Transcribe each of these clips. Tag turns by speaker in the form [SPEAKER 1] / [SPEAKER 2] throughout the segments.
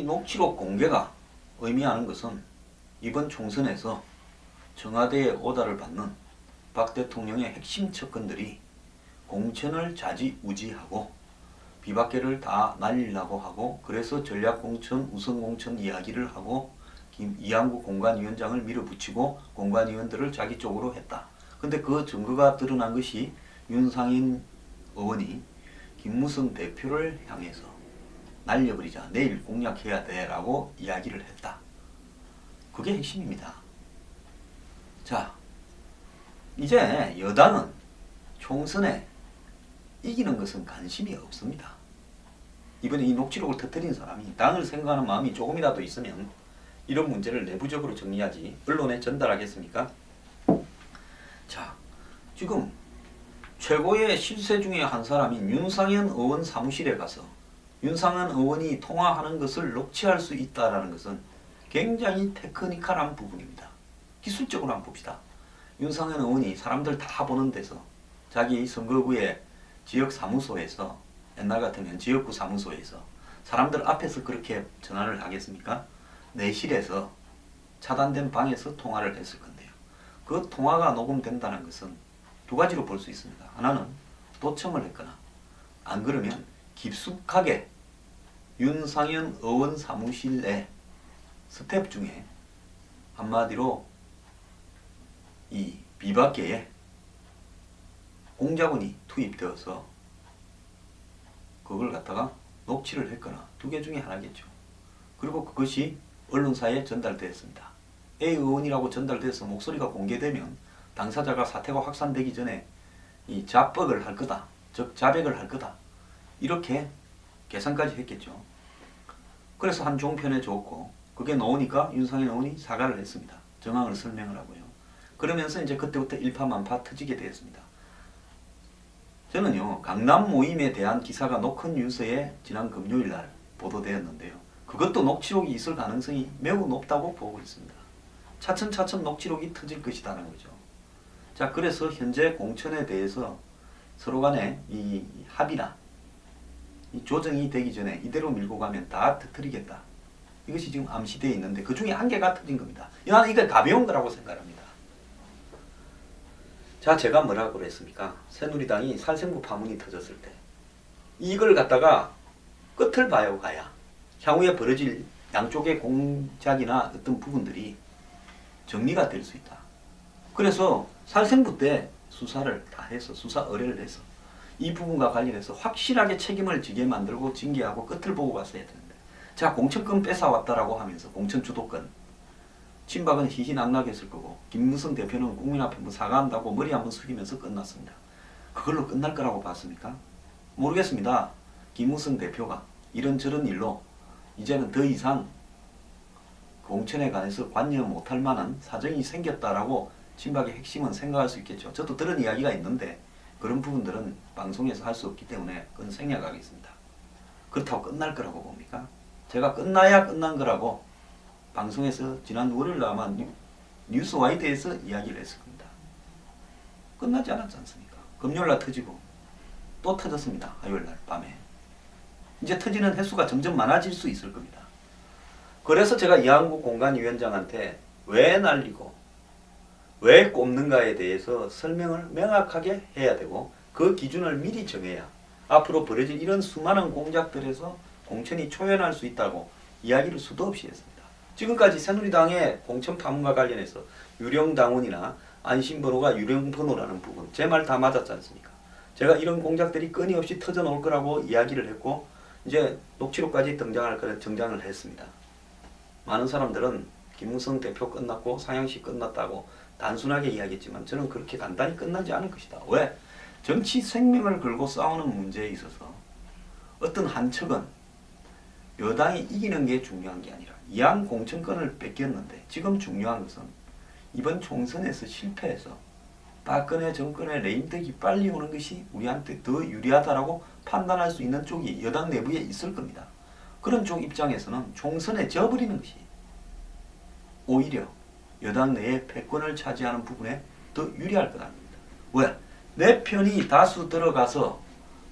[SPEAKER 1] 녹취록 공개가 의미하는 것은 이번 총선에서 청와대의 오다를 받는 박 대통령의 핵심 측근들이 공천을 좌지우지하고 비박계를 다 날리려고 하고, 그래서 전략공천, 우선공천 이야기를 하고 이한구 공관위원장을 밀어붙이고 공관위원들을 자기 쪽으로 했다. 근데 그 증거가 드러난 것이 윤상현 의원이 김무성 대표를 향해서 날려버리자, 내일 공략해야 돼 라고 이야기를 했다. 그게 핵심입니다. 자, 이제 여당은 총선에 이기는 것은 관심이 없습니다. 이번에 이 녹취록을 터뜨린 사람이 당을 생각하는 마음이 조금이라도 있으면 이런 문제를 내부적으로 정리하지 언론에 전달하겠습니까? 자, 지금 최고의 실세 중에 한 사람인 윤상현 의원 사무실에 가서 윤상현 의원이 통화하는 것을 녹취할 수 있다는 것은 굉장히 테크니컬한 부분입니다. 기술적으로 한번 봅시다. 윤상현 의원이 사람들 다 보는 데서 자기 선거구의 지역 사무소에서, 옛날 같으면 지역구 사무소에서 사람들 앞에서 그렇게 전화를 하겠습니까? 내실에서 차단된 방에서 통화를 했을 건데요. 그 통화가 녹음된다는 것은 두 가지로 볼 수 있습니다. 하나는 도청을 했거나, 안 그러면 깊숙하게 윤상현 의원 사무실 내 스텝 중에 한마디로 이 비박계에 공작원이 투입되어서 그걸 갖다가 녹취를 했거나, 두 개 중에 하나겠죠. 그리고 그것이 언론사에 전달되었습니다. A 의원이라고 전달돼서 목소리가 공개되면 당사자가 사태가 확산되기 전에 이 자뻑을 할 거다, 즉 자백을 할 거다, 이렇게 계산까지 했겠죠. 그래서 한 종편에 줬고, 그게 나오니까 윤상현 의원이 사과를 했습니다. 정황을 설명을 하고요. 그러면서 이제 그때부터 일파만파 터지게 되었습니다. 저는요, 강남 모임에 대한 기사가 노컷 뉴스에 지난 금요일 날 보도되었는데요. 그것도 녹취록이 있을 가능성이 매우 높다고 보고 있습니다. 차츰차츰 녹취록이 터질 것이라는 거죠. 자, 그래서 현재 공천에 대해서 서로 간에 이 합의나 이 조정이 되기 전에 이대로 밀고 가면 다 터뜨리겠다. 이것이 지금 암시되어 있는데 그 중에 한 개가 터진 겁니다. 나는 이걸 가벼운 거라고 생각합니다. 자, 제가 뭐라고 그랬습니까? 새누리당이 살생부 파문이 터졌을 때 이걸 갖다가 끝을 봐요 가야 향후에 벌어질 양쪽의 공작이나 어떤 부분들이 정리가 될 수 있다. 그래서 살생부 때 수사를 다 해서, 수사 의뢰를 해서 이 부분과 관련해서 확실하게 책임을 지게 만들고 징계하고 끝을 보고 갔어야 되는데, 자, 공천권 뺏어왔다라고 하면서 공천 주도권, 친박은 희희낙낙했을 거고 김무성 대표는 국민 앞에 뭐 사과한다고 머리 한번 숙이면서 끝났습니다. 그걸로 끝날 거라고 봤습니까? 모르겠습니다. 김무성 대표가 이런저런 일로 이제는 더 이상 공천에 관해서 관여 못할 만한 사정이 생겼다라고 친박의 핵심은 생각할 수 있겠죠. 저도 들은 이야기가 있는데 그런 부분들은 방송에서 할 수 없기 때문에 그건 생략하겠습니다. 그렇다고 끝날 거라고 봅니까? 제가 끝나야 끝난 거라고 방송에서 지난 월요일 아마 뉴스와이드에서 이야기를 했을 겁니다. 끝나지 않았지 않습니까? 금요일날 터지고 또 터졌습니다. 화요일날 밤에. 이제 터지는 횟수가 점점 많아질 수 있을 겁니다. 그래서 제가 이한구 공관위원장한테 왜 날리고 왜 꼽는가에 대해서 설명을 명확하게 해야 되고, 그 기준을 미리 정해야 앞으로 벌어질 이런 수많은 공작들에서 공천이 초연할 수 있다고 이야기를 수도 없이 했습니다. 지금까지 새누리당의 공천 파문과 관련해서 유령당원이나 안심번호가 유령번호라는 부분, 제 말 다 맞았지 않습니까? 제가 이런 공작들이 끊임없이 터져 나올 거라고 이야기를 했고, 이제 녹취록까지 등장할 거는 정장을 했습니다. 많은 사람들은 김무성 대표 끝났고 상향식 끝났다고 단순하게 이야기했지만 저는 그렇게 간단히 끝나지 않을 것이다. 왜? 정치 생명을 걸고 싸우는 문제에 있어서 어떤 한 척은 여당이 이기는 게 중요한 게 아니라 이한 공천권을 뺏겼는데, 지금 중요한 것은 이번 총선에서 실패해서 박근혜 정권의 레임덕이 빨리 오는 것이 우리한테 더 유리하다라고 판단할 수 있는 쪽이 여당 내부에 있을 겁니다. 그런 쪽 입장에서는 총선에 져버리는 것이 오히려 여당 내에 패권을 차지하는 부분에 더 유리할 거라는 겁니다. 왜? 내 편이 다수 들어가서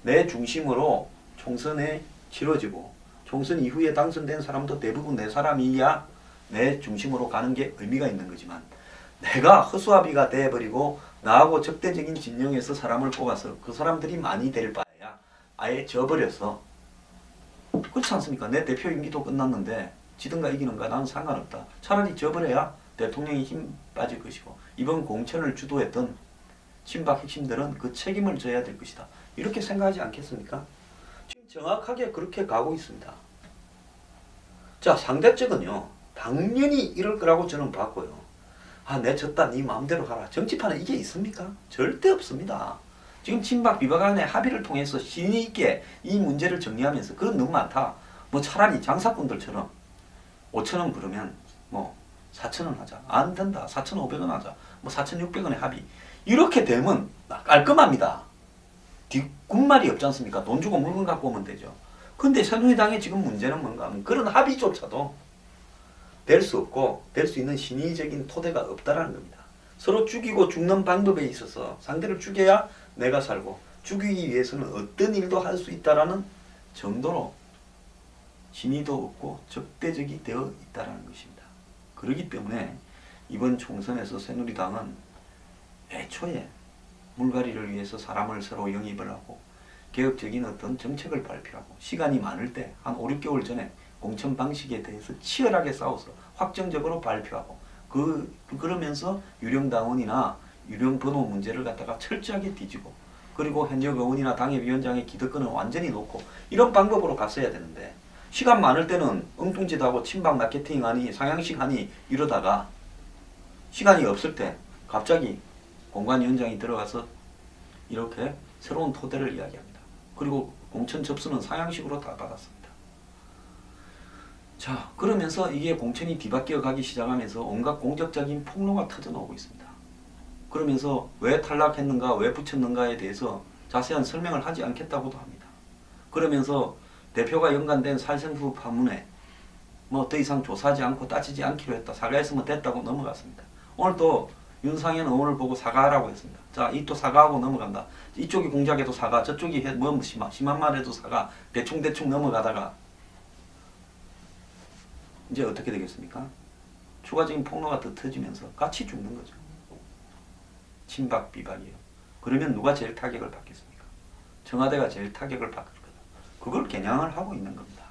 [SPEAKER 1] 내 중심으로 총선에 치러지고 총선 이후에 당선된 사람도 대부분 내 사람이야 내 중심으로 가는 게 의미가 있는 거지만 내가 허수아비가 돼버리고 나하고 적대적인 진영에서 사람을 뽑아서 그 사람들이 많이 될 바에야 아예 져버려서 그렇지 않습니까? 내 대표 임기도 끝났는데 지든가 이기는가 나는 상관없다. 차라리 져버려야 대통령이 힘 빠질 것이고 이번 공천을 주도했던 친박 핵심들은 그 책임을 져야 될 것이다. 이렇게 생각하지 않겠습니까? 지금 정확하게 그렇게 가고 있습니다. 자, 상대적은요. 당연히 이럴 거라고 저는 봤고요. 아, 내 졌다. 네 마음대로 하라. 정치판에 이게 있습니까? 절대 없습니다. 지금 친박 비박 간의 합의를 통해서 신의 있게 이 문제를 정리하면서 그건 너무 많다. 뭐 차라리 장사꾼들처럼 5천원 부르면 뭐 4천원 하자. 안 된다. 4,500원 하자. 뭐 4,600원의 합의. 이렇게 되면 깔끔합니다. 뒷군말이 없지 않습니까? 돈 주고 물건 갖고 오면 되죠. 근데 새누리당의 지금 문제는 뭔가 하면 그런 합의조차도 될 수 없고 될 수 있는 신의적인 토대가 없다라는 겁니다. 서로 죽이고 죽는 방법에 있어서 상대를 죽여야 내가 살고 죽이기 위해서는 어떤 일도 할 수 있다라는 정도로 신의도 없고 적대적이 되어 있다라는 것입니다. 그렇기 때문에 이번 총선에서 새누리당은 애초에 물갈이를 위해서 사람을 새로 영입을 하고 개혁적인 어떤 정책을 발표하고 시간이 많을 때 한 5, 6개월 전에 공천 방식에 대해서 치열하게 싸워서 확정적으로 발표하고 그러면서 유령당원이나 유령번호 문제를 갖다가 철저하게 뒤지고 그리고 현역 의원이나 당협위원장의 기득권을 완전히 놓고 이런 방법으로 갔어야 되는데 시간 많을 때는 엉뚱짓하고 친박 마케팅 하니 상향식 하니 이러다가 시간이 없을 때 갑자기 공관위원장이 들어가서 이렇게 새로운 토대를 이야기합니다. 그리고 공천 접수는 상향식으로 다 받았습니다. 자, 그러면서 이게 공천이 뒤바뀌어 가기 시작하면서 온갖 공적적인 폭로가 터져나오고 있습니다. 그러면서 왜 탈락했는가, 왜 붙였는가에 대해서 자세한 설명을 하지 않겠다고도 합니다. 그러면서 대표가 연관된 살생부 파문에 뭐 더 이상 조사하지 않고 따지지 않기로 했다. 사과했으면 됐다고 넘어갔습니다. 오늘 또 윤상현 의원을 보고 사과하라고 했습니다. 자, 이 또 사과하고 넘어간다. 이쪽이 공작해도 사과, 저쪽이 뭐 심한 말 해도 사과, 대충 넘어가다가 이제 어떻게 되겠습니까? 추가적인 폭로가 더 터지면서 같이 죽는 거죠. 친박 비박이요. 그러면 누가 제일 타격을 받겠습니까? 청와대가 제일 타격을 받을 거다. 그걸 겨냥을 하고 있는 겁니다.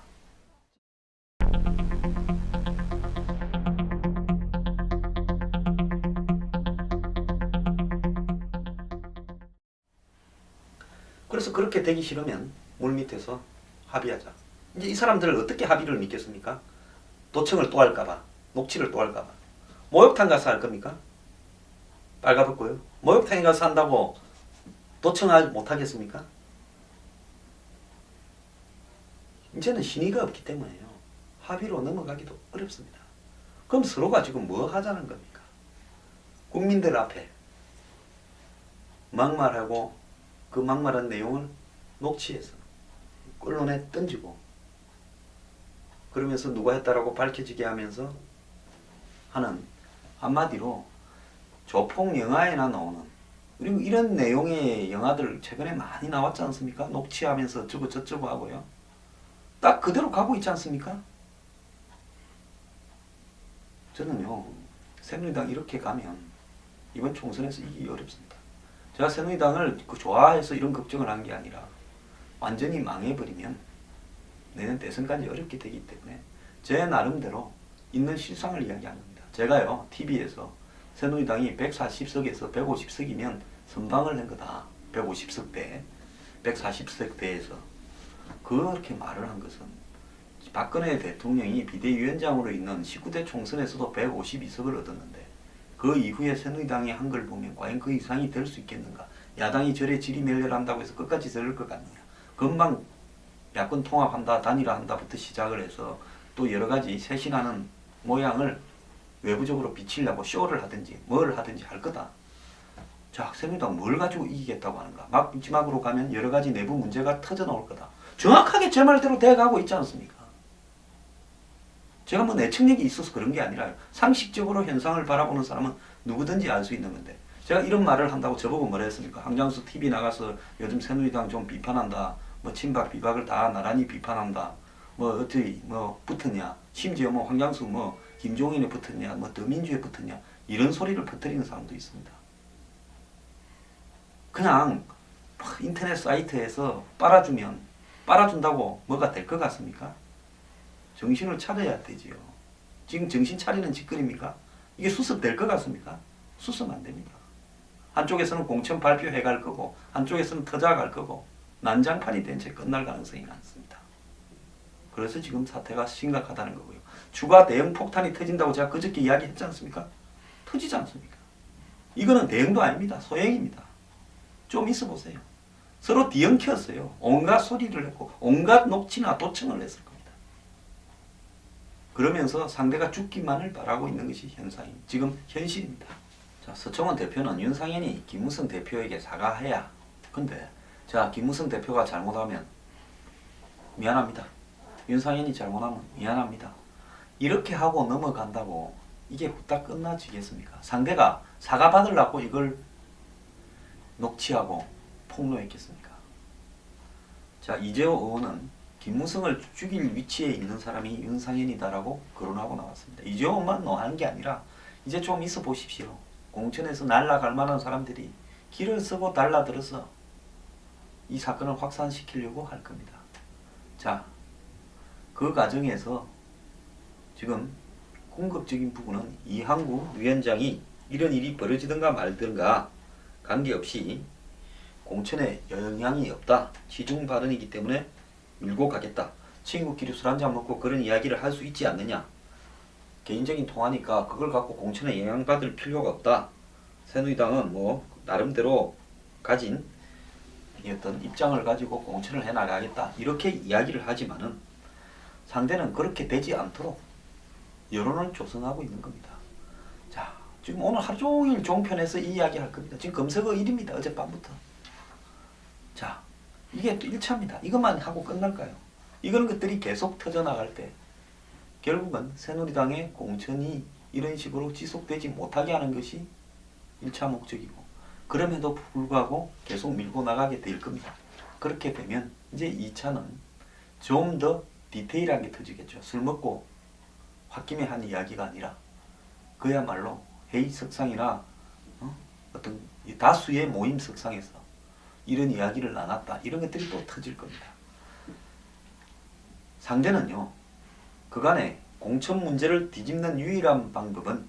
[SPEAKER 1] 그래서 그렇게 되기 싫으면 물밑에서 합의하자. 이제 이 사람들을 어떻게 합의를 믿겠습니까? 도청을 또 할까봐, 녹취를 또 할까봐. 목욕탕 가서 할 겁니까? 빨가벗고요. 목욕탕에 가서 한다고 도청을 못하겠습니까? 이제는 신의가 없기 때문에요. 합의로 넘어가기도 어렵습니다. 그럼 서로가 지금 뭐 하자는 겁니까? 국민들 앞에 막말하고 그 막말한 내용을 녹취해서 언론에 던지고 그러면서 누가 했다라고 밝혀지게 하면서 하는 한마디로 조폭 영화에나 나오는 그리고 이런 내용의 영화들 최근에 많이 나왔지 않습니까? 녹취하면서 어쩌고 저쩌고 하고요. 딱 그대로 가고 있지 않습니까? 저는요. 새누리당 이렇게 가면 이번 총선에서 이기기 어렵습니다. 제가 새누리당을 좋아해서 이런 걱정을 한 게 아니라 완전히 망해버리면 내년 대선까지 어렵게 되기 때문에 제 나름대로 있는 실상을 이야기하는 겁니다. 제가요. TV에서 새누리당이 140석에서 150석이면 선방을 한 거다. 150석 대 140석 대에서 그렇게 말을 한 것은 박근혜 대통령이 비대위원장으로 있는 19대 총선에서도 152석을 얻었는데 그 이후에 새누리당이 한 걸 보면 과연 그 이상이 될 수 있겠는가. 야당이 절에 지리멸렬한다고 해서 끝까지 저럴 것 같느냐. 금방 야권 통합한다, 단일화한다부터 시작을 해서 또 여러 가지 쇄신하는 모양을 외부적으로 비치려고 쇼를 하든지 뭘 하든지 할 거다. 자, 새누리당 뭘 가지고 이기겠다고 하는가. 마지막으로 가면 여러 가지 내부 문제가 터져 나올 거다. 정확하게 제 말대로 돼가고 있지 않습니까? 제가 뭐 내청력이 있어서 그런 게 아니라 상식적으로 현상을 바라보는 사람은 누구든지 알 수 있는 건데 제가 이런 말을 한다고 저보고 뭐라 했습니까? 황장수 TV 나가서 요즘 새누리당 좀 비판한다. 뭐 친박 비박을 다 나란히 비판한다. 뭐 어떻게 뭐 붙었냐, 심지어 뭐 황장수 뭐 김종인에 붙었냐, 뭐 더민주에 붙었냐 이런 소리를 퍼뜨리는 사람도 있습니다. 그냥 인터넷 사이트에서 빨아준다고 뭐가 될 것 같습니까? 정신을 차려야 되지요. 지금 정신 차리는 짓거리입니까? 이게 수습될 것 같습니까? 수습 안 됩니다. 한쪽에서는 공천 발표해 갈 거고 한쪽에서는 터져갈 거고 난장판이 된 채 끝날 가능성이 많습니다. 그래서 지금 사태가 심각하다는 거고요. 추가 대응 폭탄이 터진다고 제가 그저께 이야기했지 않습니까? 터지지 않습니까? 이거는 대응도 아닙니다. 소행입니다. 좀 있어 보세요. 서로 뒤엉켰어요. 온갖 소리를 했고 온갖 녹취나 도청을 했을 겁니다. 그러면서 상대가 죽기만을 바라고 있는 것이 지금 현실입니다. 자, 서청원 대표는 윤상현이 김무성 대표에게 사과해야. 근데 자, 김무성 대표가 잘못하면 미안합니다. 윤상현이 잘못하면 미안합니다. 이렇게 하고 넘어간다고 이게 후딱 끝나지겠습니까? 상대가 사과 받으려고 이걸 녹취하고 폭로했겠습니까? 자, 이재호 의원은 김무성을 죽일 위치에 있는 사람이 윤상현이다라고 거론하고 나왔습니다. 이재호만 하는 게 아니라 이제 좀 있어 보십시오. 공천에서 날아갈 만한 사람들이 길을 쓰고 달라들어서 이 사건을 확산시키려고 할 겁니다. 자, 그 과정에서 지금 궁극적인 부분은 이항구 위원장이 이런 일이 벌어지든가 말든가 관계없이 공천에 영향이 없다. 시중 발언이기 때문에 밀고 가겠다. 친구끼리 술 한잔 먹고 그런 이야기를 할 수 있지 않느냐. 개인적인 통화니까 그걸 갖고 공천에 영향받을 필요가 없다. 새누리당은 뭐 나름대로 가진 어떤 입장을 가지고 공천을 해나가겠다. 이렇게 이야기를 하지만은 상대는 그렇게 되지 않도록 여론을 조성하고 있는 겁니다. 자, 지금 오늘 하루 종일 종편에서 이 이야기 할 겁니다. 지금 검색어 1위입니다. 어젯밤부터. 자, 이게 또 1차입니다. 이것만 하고 끝날까요? 이런 것들이 계속 터져나갈 때 결국은 새누리당의 공천이 이런 식으로 지속되지 못하게 하는 것이 1차 목적이고 그럼에도 불구하고 계속 밀고 나가게 될 겁니다. 그렇게 되면 이제 2차는 좀 더 디테일하게 터지겠죠. 술 먹고 홧김에 한 이야기가 아니라 그야말로 회의 석상이나 어떤 다수의 모임 석상에서 이런 이야기를 나눴다. 이런 것들이 또 터질 겁니다. 상대는요. 그간에 공천 문제를 뒤집는 유일한 방법은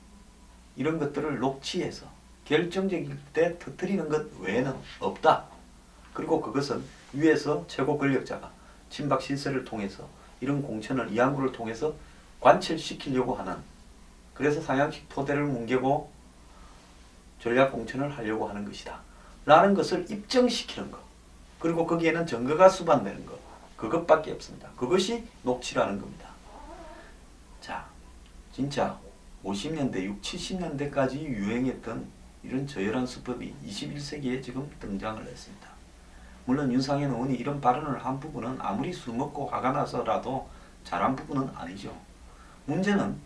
[SPEAKER 1] 이런 것들을 녹취해서 결정적일 때 터뜨리는 것 외에는 없다. 그리고 그것은 위에서 최고 권력자가 친박 실세를 통해서 이런 공천을 이항구를 통해서 관철시키려고 하는, 그래서 상향식 토대를 뭉개고 전략 공천을 하려고 하는 것이다 라는 것을 입증시키는 것, 그리고 거기에는 증거가 수반되는 것, 그것밖에 없습니다. 그것이 녹취라는 겁니다. 자, 진짜 50년대, 60, 70년대까지 유행했던 이런 저열한 수법이 21세기에 지금 등장을 했습니다. 물론 윤상현 의원이 이런 발언을 한 부분은 아무리 술 먹고 화가 나서라도 잘한 부분은 아니죠. 문제는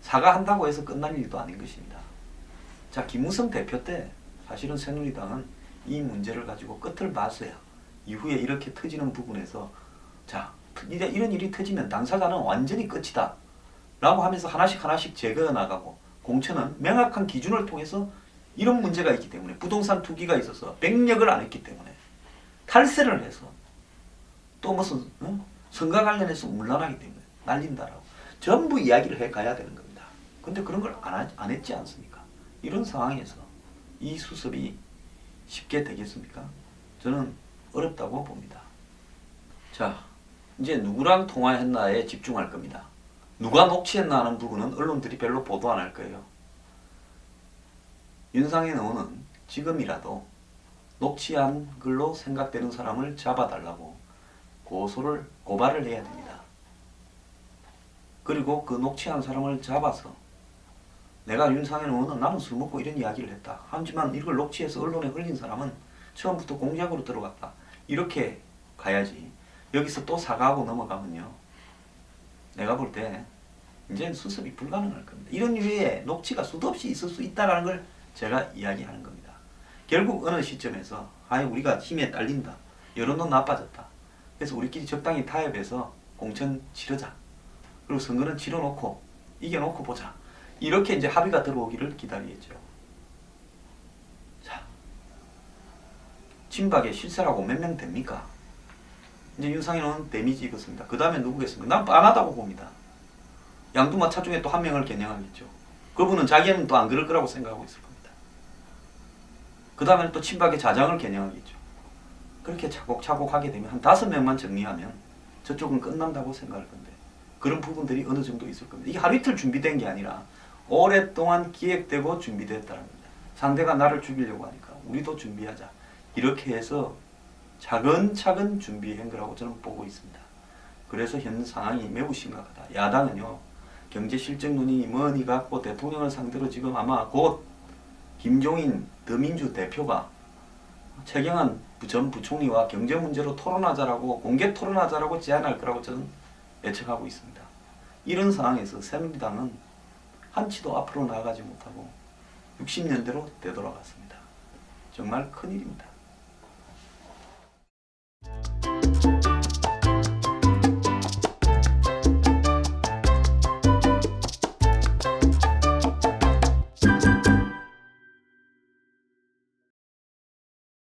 [SPEAKER 1] 사과한다고 해서 끝날 일도 아닌 것입니다. 자, 김무성 대표 때 사실은 새누리당은 이 문제를 가지고 끝을 봤어야 이후에 이렇게 터지는 부분에서 자, 이런 일이 터지면 당사자는 완전히 끝이다 라고 하면서 하나씩 제거해 나가고, 공천은 명확한 기준을 통해서 이런 문제가 있기 때문에 부동산 투기가 있어서 백력을 안 했기 때문에 탈세를 해서 또 무슨 선거 관련해서 문란하기 때문에 날린다라고 전부 이야기를 해 가야 되는 겁니다. 근데 그런 걸 안 했지 않습니까? 이런 상황에서 이 수습이 쉽게 되겠습니까? 저는 어렵다고 봅니다. 자, 이제 누구랑 통화했나에 집중할 겁니다. 누가 녹취했나 하는 부분은 언론들이 별로 보도 안 할 거예요. 윤상현 의원은 지금이라도 녹취한 걸로 생각되는 사람을 잡아달라고 고발을 해야 됩니다. 그리고 그 녹취한 사람을 잡아서 내가 윤상현 의원은 나는 술 먹고 이런 이야기를 했다. 하지만 이걸 녹취해서 언론에 흘린 사람은 처음부터 공작으로 들어갔다. 이렇게 가야지. 여기서 또 사과하고 넘어가면요. 내가 볼 때 이제는 수습이 불가능할 겁니다. 이런 류의 녹취가 수도 없이 있을 수 있다는 걸 제가 이야기하는 겁니다. 결국 어느 시점에서 우리가 힘에 딸린다. 여론도 나빠졌다. 그래서 우리끼리 적당히 타협해서 공천 치르자. 그리고 선거는 치러놓고 이겨놓고 보자. 이렇게 이제 합의가 들어오기를 기다리겠죠. 자, 친박의 실세라고 몇 명 됩니까? 이제 윤상현은 데미지 입었습니다. 그 다음에 누구겠습니까? 난 뻔하다고 봅니다. 양두마차 중에 또 한 명을 겨냥하겠죠. 그분은 자기는 또 안 그럴 거라고 생각하고 있을 겁니다. 그 다음에 또 친박의 자장을 겨냥하겠죠. 그렇게 차곡차곡 하게 되면 한 5명만 정리하면 저쪽은 끝난다고 생각할 건데 그런 부분들이 어느 정도 있을 겁니다. 이게 하루 이틀 준비된 게 아니라 오랫동안 기획되고 준비됐다는 겁니다. 상대가 나를 죽이려고 하니까 우리도 준비하자. 이렇게 해서 차근차근 준비한 거라고 저는 보고 있습니다. 그래서 현 상황이 매우 심각하다. 야당은요, 경제 실적론이 뭐니 갖고 대통령을 상대로 지금 아마 곧 김종인 더민주 대표가 최경환 전 부총리와 경제 문제로 토론하자라고 공개 토론하자라고 제안할 거라고 저는 예측하고 있습니다. 이런 상황에서 새누리당은 한치도 앞으로 나아가지 못하고 60년대로 되돌아갔습니다. 정말 큰일입니다.